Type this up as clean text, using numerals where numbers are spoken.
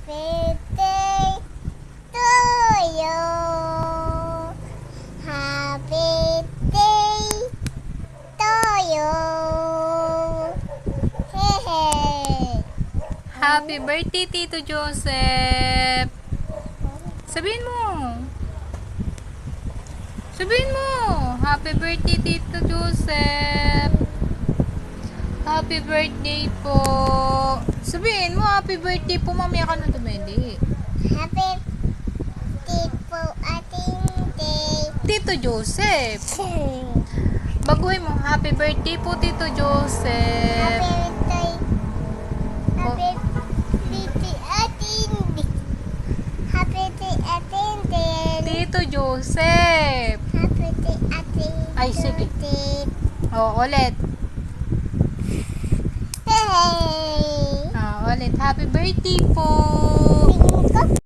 birthday to you. Happy birthday to you. Hey, hey. Happy birthday, Tito Joseph! Sabihin mo! Sabihin mo! Happy birthday, Tito Joseph! Happy birthday po! Sabihin mo, happy birthday po. Mamaya ka na tumedi. Happy birthday po ating day. Tito Joseph! Baguhin mo, happy birthday po, Tito Joseph! Happy birthday. Happy birthday ating day. Happy birthday ating day. Tito Joseph! Happy birthday ating Ay, sige. day. O, ulit. Hey. Ulit. Happy birthday po!